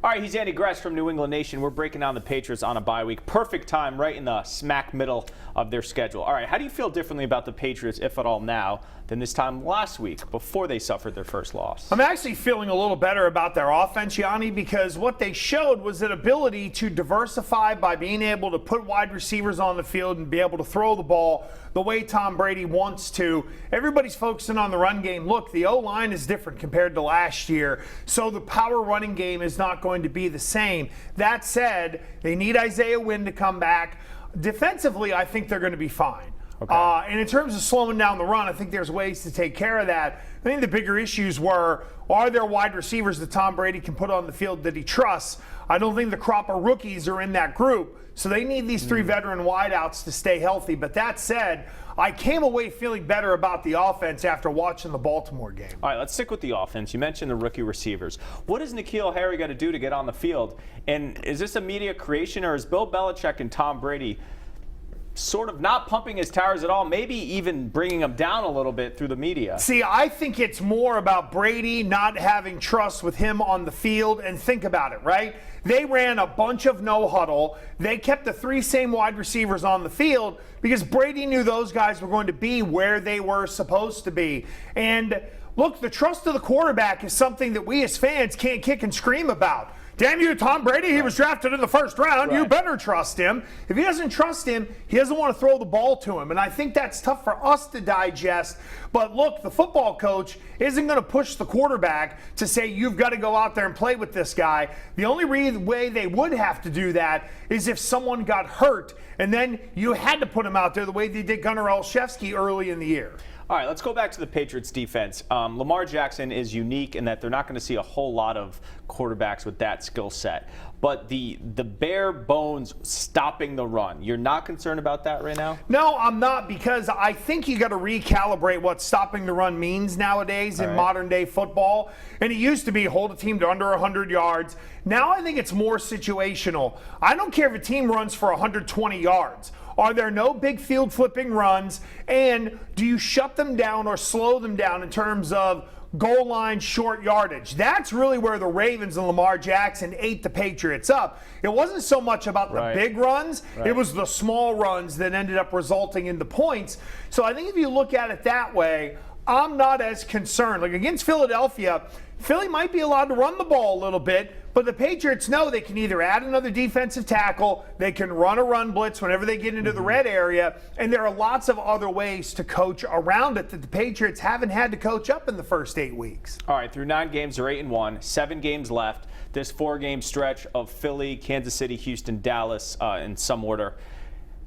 All right, he's Andy Gresh from New England Nation. We're breaking down the Patriots on a bye week. Perfect time, right in the smack middle of their schedule. All right, how do you feel differently about the Patriots, if at all now, than this time last week before they suffered their first loss? I'm actually feeling a little better about their offense, Yianni, because what they showed was an ability to diversify by being able to put wide receivers on the field and be able to throw the ball the way Tom Brady wants to. Everybody's focusing on the run game. Look, the O-line is different compared to last year, so the power running game is not going to be the same. That said, they need Isaiah Wynn to come back. Defensively, I think they're going to be fine. Okay. And in terms of slowing down the run, I think there's ways to take care of that. I think the bigger issues are there wide receivers that Tom Brady can put on the field that he trusts? I don't think the crop of rookies are in that group, so they need these three veteran wideouts to stay healthy. But that said, I came away feeling better about the offense after watching the Baltimore game. All right, let's stick with the offense. You mentioned the rookie receivers. What does N'Keal Harry got to do to get on the field? And is this immediate creation, or is Bill Belichick and Tom Brady sort of not pumping his tires at all, maybe even bringing him down a little bit through the media? See, I think it's more about Brady not having trust with him on the field. And think about it, right? They ran a bunch of no huddle. They kept the three same wide receivers on the field because Brady knew those guys were going to be where they were supposed to be. And look, the trust of the quarterback is something that we as fans can't kick and scream about. Damn you, Tom Brady, he was drafted in the first round. Right. You better trust him. If he doesn't trust him, he doesn't want to throw the ball to him. And I think that's tough for us to digest. But look, the football coach isn't going to push the quarterback to say, you've got to go out there and play with this guy. The only way they would have to do that is if someone got hurt, and then you had to put him out there the way they did Gunnar Olszewski early in the year. All right, let's go back to the Patriots defense. Lamar Jackson is unique in that they're not going to see a whole lot of quarterbacks with that skill set. But the bare bones stopping the run, you're not concerned about that right now? No, I'm not, because I think you got to recalibrate what stopping the run means nowadays in modern day football. And it used to be hold a team to under 100 yards. Now I think it's more situational. I don't care if a team runs for 120 yards. Are there no big field flipping runs? And do you shut them down or slow them down in terms of goal line short yardage? That's really where the Ravens and Lamar Jackson ate the Patriots up. It wasn't so much about the big runs. It was the small runs that ended up resulting in the points. So I think if you look at it that way, I'm not as concerned. Like against Philadelphia, Philly might be allowed to run the ball a little bit, but the Patriots know they can either add another defensive tackle, they can run a run blitz whenever they get into the red area, and there are lots of other ways to coach around it that the Patriots haven't had to coach up in the first 8 weeks. All right, through 9 games, they're 8-1, 7 games left. This 4-game stretch of Philly, Kansas City, Houston, Dallas in some order.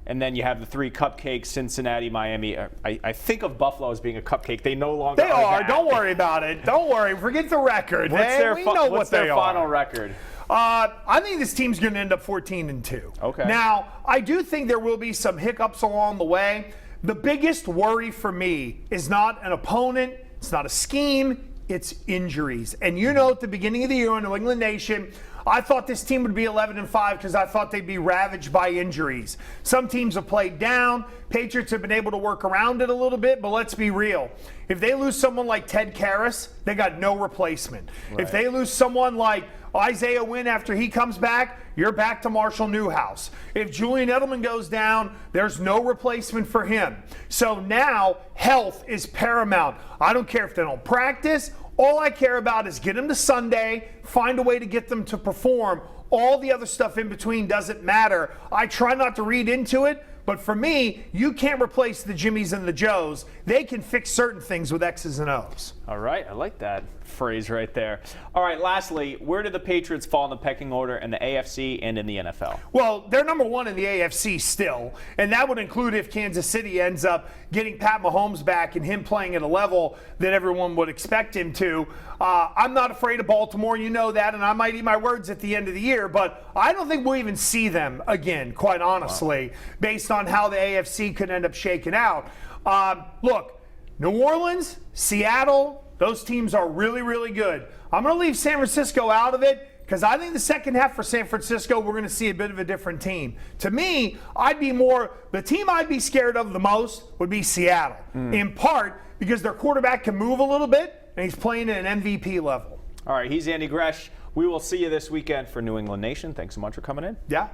And then you have the 3 cupcakes, Cincinnati, Miami. I think of Buffalo as being a cupcake. They no longer They are. that. Don't worry about it. Don't worry. Forget the record. What's their Final record? I think this team's going to end up 14-2. Okay. Now, I do think there will be some hiccups along the way. The biggest worry for me is not an opponent. It's not a scheme. It's injuries. And you know, at the beginning of the year in New England Nation, I thought this team would be 11-5 because I thought they'd be ravaged by injuries. Some teams have played down. Patriots have been able to work around it a little bit, but let's be real. If they lose someone like Ted Karras, they got no replacement. Right. If they lose someone like Isaiah Wynn after he comes back, you're back to Marshall Newhouse. If Julian Edelman goes down, there's no replacement for him. So now health is paramount. I don't care if they don't practice. All I care about is get them to Sunday, find a way to get them to perform. All the other stuff in between doesn't matter. I try not to read into it, but for me, you can't replace the Jimmies and the Joes. They can fix certain things with X's and O's. All right, I like that phrase right there. All right, lastly, where do the Patriots fall in the pecking order in the AFC and in the NFL? Well, they're number 1 in the AFC still, and that would include if Kansas City ends up getting Pat Mahomes back and him playing at a level that everyone would expect him to. I'm not afraid of Baltimore, you know that, and I might eat my words at the end of the year, but I don't think we'll even see them again, quite honestly, based on how the AFC could end up shaking out. Look, New Orleans, Seattle, those teams are really, really good. I'm going to leave San Francisco out of it because I think the second half for San Francisco, we're going to see a bit of a different team. To me, the team I'd be scared of the most would be Seattle, in part because their quarterback can move a little bit and he's playing at an MVP level. All right, he's Andy Gresh. We will see you this weekend for New England Nation. Thanks so much for coming in. Yeah.